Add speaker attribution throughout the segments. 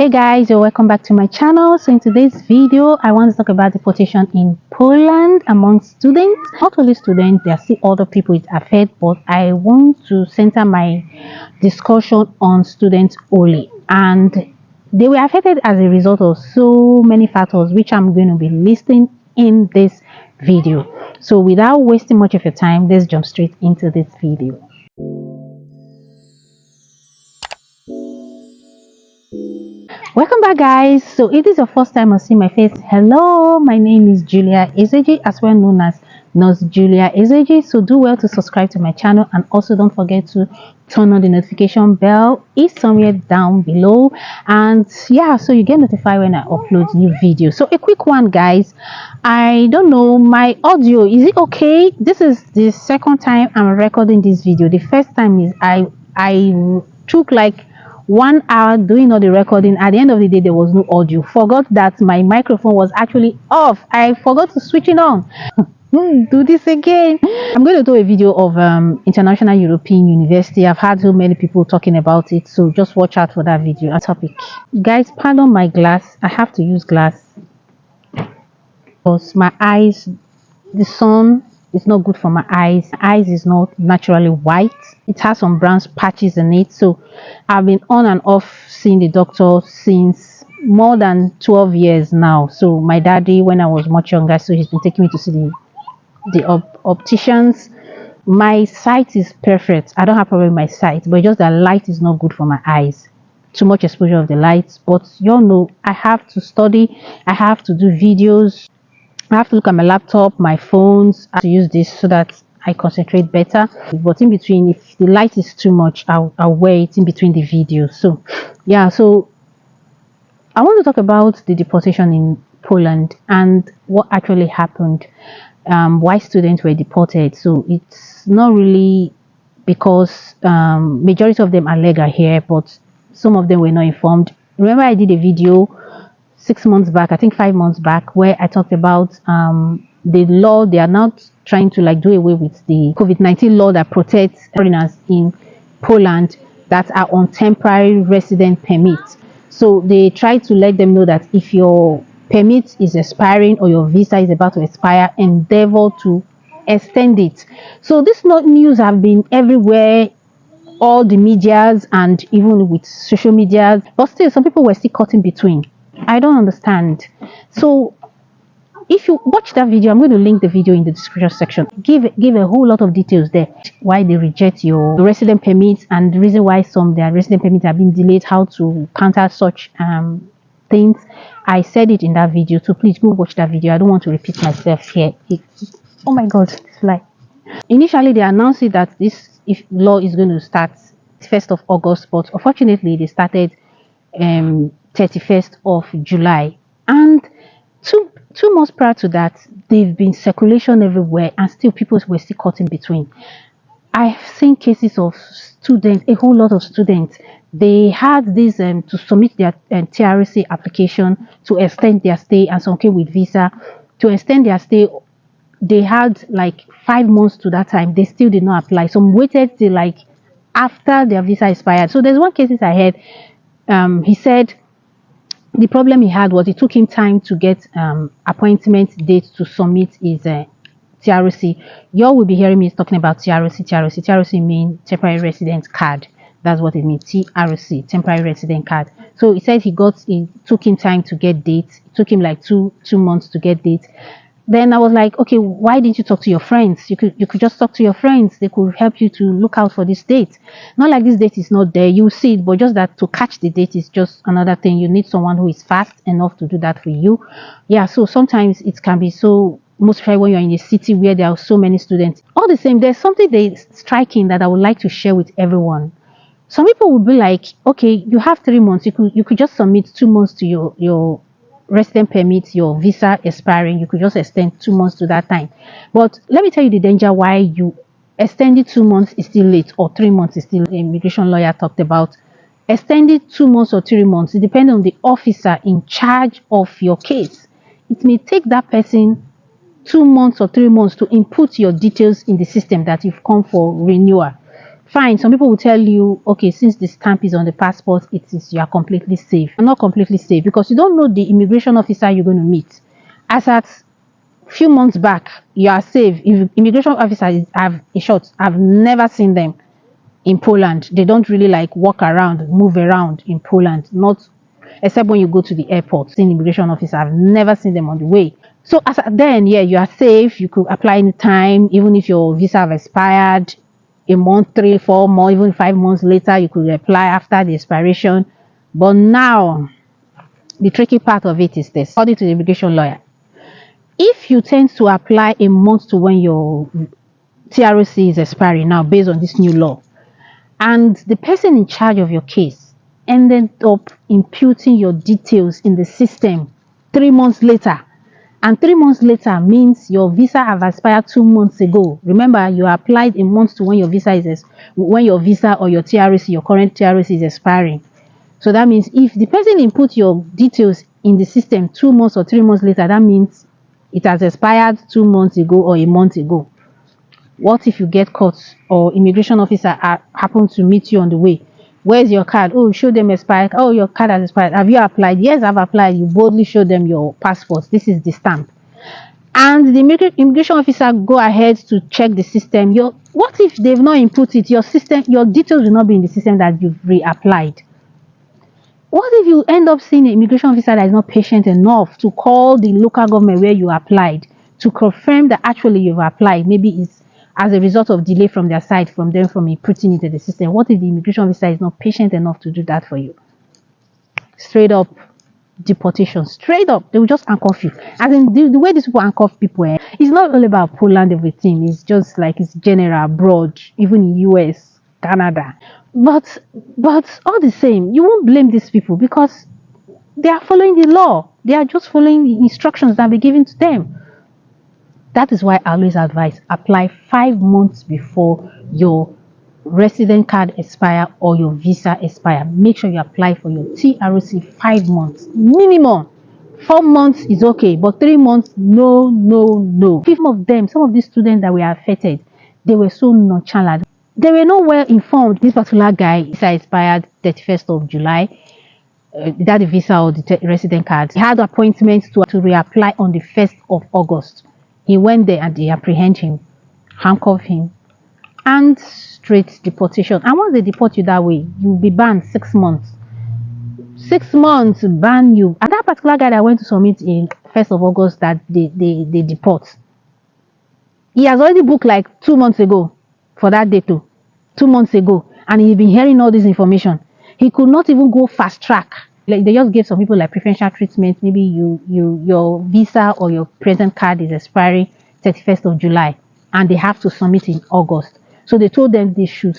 Speaker 1: Hey guys, you're welcome back to my channel. So in today's video I want to talk about deportation in Poland among students. Not only students, there are still other people it affects, but I want to center my discussion on students only, and they were affected as a result of so many factors which I'm going to be listing in this video. So without wasting much of your time, let's jump straight into this video. Welcome back guys. So if this is your first time or see my face, hello, my name is Julia Ezeji, as well known as Nurse Julia Ezeji. So do well to subscribe to my channel, and also don't forget to turn on the notification bell. It's somewhere down below, and yeah, so you get notified when I upload new videos. So a quick one guys, I don't know, my audio, is it okay? This is the second time I'm recording this video. The first time is I took like 1 hour doing all the recording. At the end of the day, there was no audio. Forgot that my microphone was actually off. I forgot to switch it on. Do this again. I'm going to do a video of International European University. I've had so many people talking about it, so just watch out for that video and topic. Guys, pardon my glass. I have to use glass because my eyes, the sun, it's not good for my eyes. My eyes is not naturally white. It has some brown patches in it. So I've been on and off seeing the doctor since more than 12 years now. So my daddy, when I was much younger, so he's been taking me to see the opticians. My sight is perfect. I don't have problem with my sight, but just that light is not good for my eyes. Too much exposure of the lights. But you all know I have to study. I have to do videos. I have to look at my laptop, my phones. I have to use this so that I concentrate better. But in between, if the light is too much, I'll wear it in between the videos. So yeah, so I want to talk about the deportation in Poland and what actually happened, why students were deported. So it's not really because majority of them are legal here, but some of them were not informed. Remember I did a video 6 months back, I think 5 months back, where I talked about the law. They are not trying to like do away with the COVID-19 law that protects foreigners in Poland that are on temporary resident permit. So they try to let them know that if your permit is expiring or your visa is about to expire, endeavor to extend it. So this news have been everywhere, all the medias and even with social media, but still some people were still caught in between. I don't understand. So if you watch that video, I'm going to link the video in the description section. Give a whole lot of details there, why they reject your resident permits and the reason why some their resident permits have been delayed, how to counter such things. I said it in that video, so please go watch that video. I don't want to repeat myself here. Oh my god, this fly. Initially they announced it that this law is going to start 1st of August, but unfortunately they started 31st of July, and two months prior to that, they've been circulation everywhere, and still people were still caught in between. I've seen cases of students, a whole lot of students. They had this to submit their TRC application to extend their stay, and some came with visa to extend their stay. They had like 5 months to that time. They still did not apply. Some waited till like after their visa expired. So there's one case I heard. He said the problem he had was it took him time to get appointment date to submit his TRC. You all will be hearing me talking about TRC. TRC means temporary resident card. That's what it means. TRC, temporary resident card. So he said it took him time to get dates. It took him like two months to get dates. Then I was like, okay, why didn't you talk to your friends? You could just talk to your friends. They could help you to look out for this date. Not like this date is not there. You see it, but just that to catch the date is just another thing. You need someone who is fast enough to do that for you. Yeah, so sometimes it can be so, most especially when you're in a city where there are so many students. All the same, there's something striking that I would like to share with everyone. Some people will be like, okay, you have 3 months. You could just submit 2 months to your resident permit, your visa expiring. You could just extend 2 months to that time. But let me tell you the danger why you extended 2 months is still late, or 3 months is still. The immigration lawyer talked about extended 2 months or 3 months. It depends on the officer in charge of your case. It may take that person 2 months or 3 months to input your details in the system that you've come for renewal. Fine, some people will tell you, okay, since the stamp is on the passport, you are completely safe. You're not completely safe because you don't know the immigration officer you're going to meet. As at few months back, you are safe. If immigration officers have a shot, I've never seen them in Poland. They don't really like walk around, move around in Poland, not except when you go to the airport. Seeing immigration officer, I've never seen them on the way. So as then, yeah, you are safe. You could apply anytime, even if your visa have expired a month, 3, 4 more, even 5 months later, you could apply after the expiration. But now, the tricky part of it is this. According to the immigration lawyer, if you tend to apply a month to when your TROC is expiring now, based on this new law, and the person in charge of your case ended up imputing your details in the system 3 months later, and 3 months later means your visa have expired 2 months ago. Remember, you applied a month to when your visa or your TROC, your current TROC is expiring. So that means if the person input your details in the system 2 months or 3 months later, that means it has expired 2 months ago or a month ago. What if you get caught or immigration officer happen to meet you on the way? Where's your card? Oh, show them expired. Oh, your card has expired. Have you applied? Yes, I've applied. You boldly show them your passport. This is the stamp. And the immigration officer go ahead to check the system. What if they've not input it? Your details will not be in the system that you've reapplied. What if you end up seeing an immigration officer that is not patient enough to call the local government where you applied to confirm that actually you've applied? Maybe it's as a result of delay from their side, from inputting it in the system. What if the immigration officer is not patient enough to do that for you? Straight up deportation. Straight up, they will just handcuff you. As in the way these people handcuff people, it's not all about Poland, everything. It's just like it's general, broad, even in US, Canada. But all the same, you won't blame these people because they are following the law. They are just following the instructions that be given to them. That is why I always advise apply 5 months before your resident card expire or your visa expire. Make sure you apply for your TROC 5 months minimum. 4 months is okay, but 3 months, no. Some of these students that were affected, they were so nonchalant. They were not well informed. This particular guy, visa expired 31st of July. That the visa or the resident card. He had appointments to reapply on the 1st of August. He went there and they apprehend him, handcuff him, and straight deportation. And once they deport you that way, you'll be banned 6 months. 6 months ban you. And that particular guy that went to submit in 1st of August that they deport, he has already booked like 2 months ago for that date too. 2 months ago, and he's been hearing all this information. He could not even go fast track. Like they just gave some people like preferential treatment. Maybe your visa or your present card is expiring 31st of July, and they have to submit in August. So they told them they should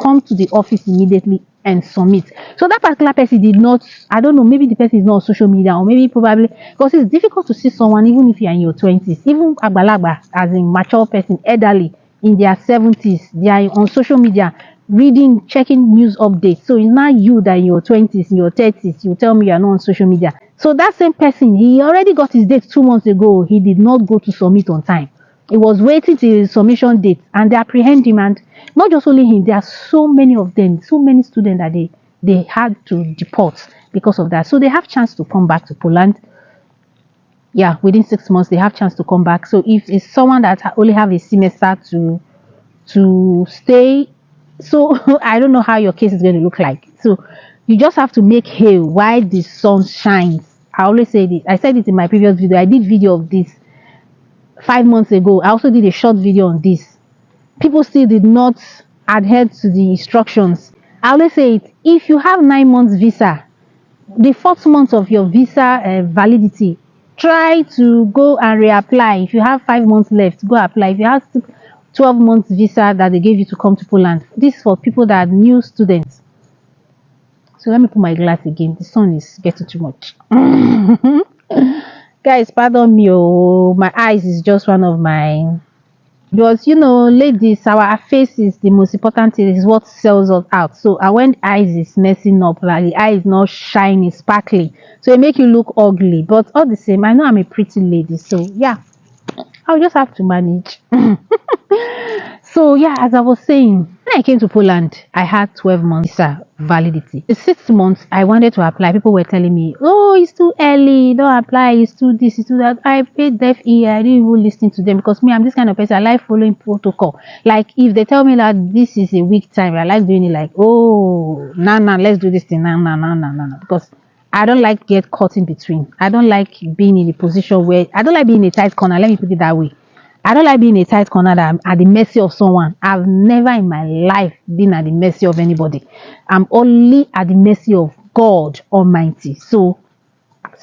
Speaker 1: come to the office immediately and submit. So that particular person did not, I don't know, maybe the person is not on social media, or maybe probably because it's difficult to see someone even if you're in your 20s, even agbalagba, as in mature person, elderly in their 70s, they are on social media reading, checking news updates. So it's not you that in your 20s, in your 30s, you tell me you're not on social media. So that same person, he already got his date 2 months ago. He did not go to submit on time. He was waiting till his submission date, and they apprehend him. And not just only him, there are so many of them, so many students that they had to deport because of that. So they have chance to come back to Poland. Yeah, within 6 months they have chance to come back. So if it's someone that only have a semester to stay, so I don't know how your case is going to look like. So you just have to make hay while the sun shines. I always say this. I said it in my previous video. I did video of this 5 months ago. I also did a short video on this. People still did not adhere to the instructions. I always say it. If you have 9 months visa, the 4th month of your visa validity, try to go and reapply. If you have 5 months left, go apply. If you have 12 months visa that they gave you to come to Poland, this is for people that are new students. So let me put my glass again. The sun is getting too much. Guys, pardon me. Oh, my eyes is just one of my. Because you know, ladies, our face is the most important thing. Is what sells us out. So when eyes is messing up, like the eye is not shiny, sparkly, so it make you look ugly. But all the same, I know I'm a pretty lady, so yeah, I'll just have to manage. So yeah, as I was saying, when I came to Poland, I had 12 months visa validity. The 6 months I wanted to apply, people were telling me, "Oh, it's too early. Don't apply. It's too this, it's too that." I paid deaf ear. I didn't even listen to them because me, I'm this kind of person. I like following protocol. Like if they tell me that this is a week time, I like doing it. Like, oh, nah, let's do this thing, nah, because I don't like get caught in between. I don't like being in a position where I don't like being in a tight corner. Let me put it that way. I don't like being in a tight corner that I'm at the mercy of someone. I've never in my life been at the mercy of anybody. I'm only at the mercy of God Almighty. So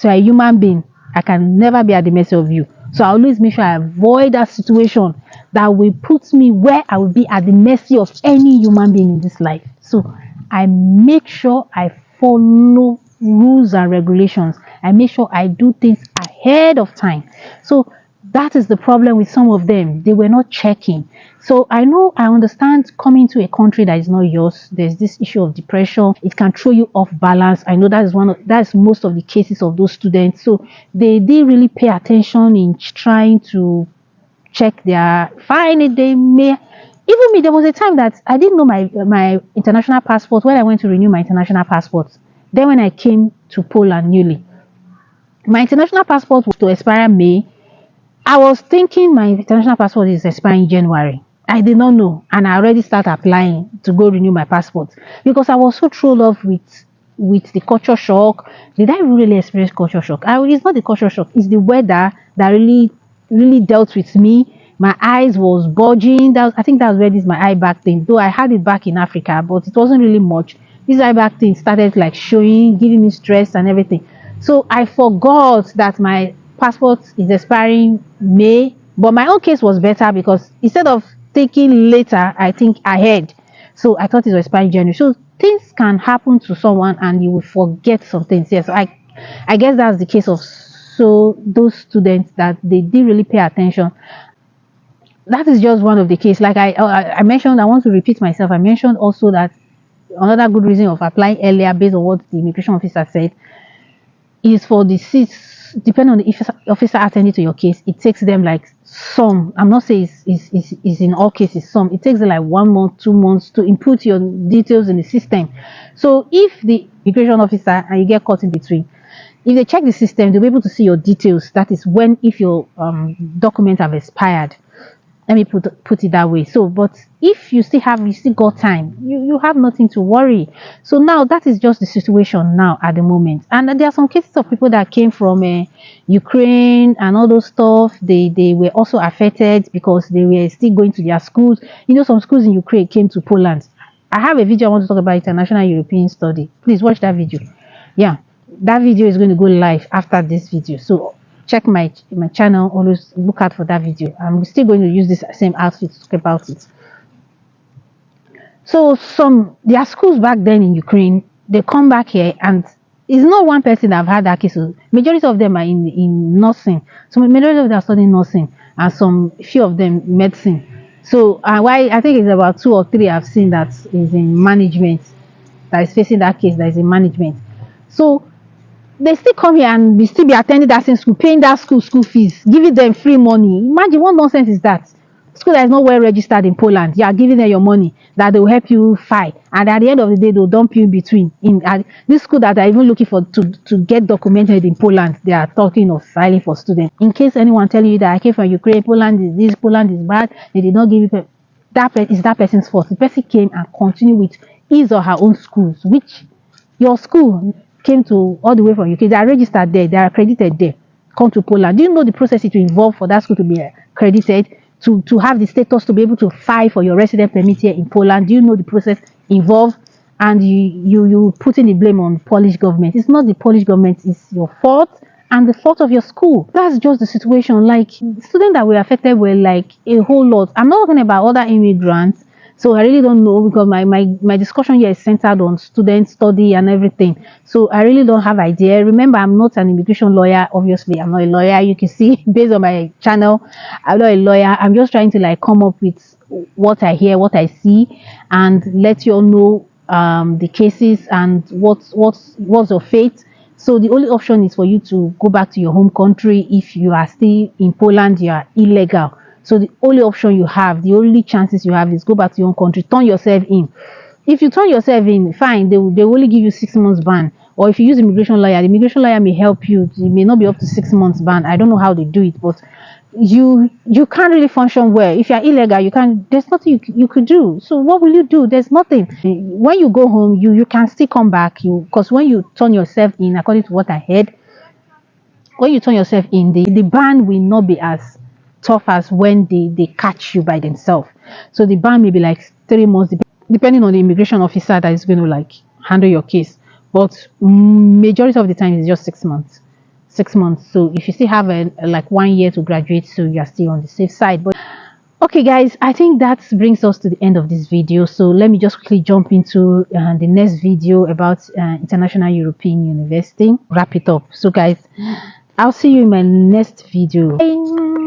Speaker 1: a human being, I can never be at the mercy of you. So I always make sure I avoid that situation that will put me where I will be at the mercy of any human being in this life. So I make sure I follow rules and regulations. I make sure I do things ahead of time. So that is the problem with some of them. They were not checking. So I understand coming to a country that is not yours. There's this issue of depression. It can throw you off balance. I know that's most of the cases of those students. So they didn't really pay attention in trying to check their fine. They may even me. There was a time that I didn't know my international passport when I went to renew my international passport. Then when I came to Poland newly, my international passport was to expire May. I was thinking my international passport is expiring January. I did not know, and I already started applying to go renew my passport because I was so thrown off with the culture shock. Did I really experience culture shock? It's not the culture shock; it's the weather that really dealt with me. My eyes was bulging. I think that was where this my eye bag thing. Though I had it back in Africa, but it wasn't really much. This eye bag thing started like showing, giving me stress and everything. So I forgot that my passport is expiring May, but my own case was better because instead of taking later, I think ahead. So I thought it was expiring January. So things can happen to someone and you will forget some things. Yes, I guess that's the case of those students that they didn't really pay attention. That is just one of the cases. Like I mentioned, I want to repeat myself. I mentioned also that another good reason of applying earlier based on what the immigration officer said is for the seats, depending on the officer attending to your case, it takes them like some, I'm not saying it's in all cases, some, it takes them like 1 month, 2 months to input your details in the system. So if the immigration officer and you get caught in between, if they check the system, they'll be able to see your details. That is when, if your documents have expired. Let me put it that way. So, but if you still got time, you have nothing to worry. So now that is just the situation now at the moment. And there are some cases of people that came from Ukraine and all those stuff. They were also affected because they were still going to their schools. You know, some schools in Ukraine came to Poland. I have a video I want to talk about international European study. Please watch that video. Yeah, that video is going to go live after this video. So check my channel, always look out for that video. I'm still going to use this same outfit to talk about it. So there are schools back then in Ukraine, they come back here and it's not one person that have had that case. Majority of them are in nursing. So majority of them are studying nursing and some few of them medicine. So why I think it's about 2 or 3 I've seen that is in management, that is facing that case that is in management. So they still come here and we still be attending that same school, paying that school fees, giving them free money. Imagine what nonsense is that? School that is not well registered in Poland, you are giving them your money that they will help you file, and at the end of the day they'll dump you in between. In this school that are even looking for to get documented in Poland, they are talking of filing for students. In case anyone telling you that I came from Ukraine, Poland is this, Poland is bad, they did not give you that is that person's fault. The person came and continued with his or her own schools, which your school came to all the way from UK. They are registered there, they are accredited there. Come to Poland. Do you know the process it will involve for that school to be accredited, to have the status to be able to file for your resident permit here in Poland? Do you know the process involved? And you putting the blame on Polish government. It's not the Polish government, it's your fault and the fault of your school. That's just the situation. Like students that were affected were like a whole lot. I'm not talking about other immigrants. So I really don't know because my discussion here is centered on student study and everything. So I really don't have idea. Remember, I'm not an immigration lawyer. Obviously, I'm not a lawyer. You can see based on my channel, I'm not a lawyer. I'm just trying to like come up with what I hear, what I see, and let you all know the cases and what's your fate. So the only option is for you to go back to your home country. If you are still in Poland, you are illegal. So the only option you have, the only chances you have is go back to your own country, turn yourself in. If you turn yourself in, fine, they will only give you 6 months ban. Or if you use immigration lawyer, the immigration lawyer may help you. It may not be up to 6 months ban. I don't know how they do it, but you can't really function well. If you're illegal, you can't, there's nothing you could do. So what will you do? There's nothing. When you go home, you can still come back. Because when you turn yourself in, according to what I heard, when you turn yourself in, the ban will not be as tough as when they catch you by themselves. So the ban may be like 3 months, depending on the immigration officer that is going to like handle your case. But majority of the time it's just 6 months. 6 months. So if you still have like 1 year to graduate, so you are still on the safe side. But okay guys, I think that brings us to the end of this video. So let me just quickly jump into the next video about International European University, wrap it up. So guys, I'll see you in my next video. Bye.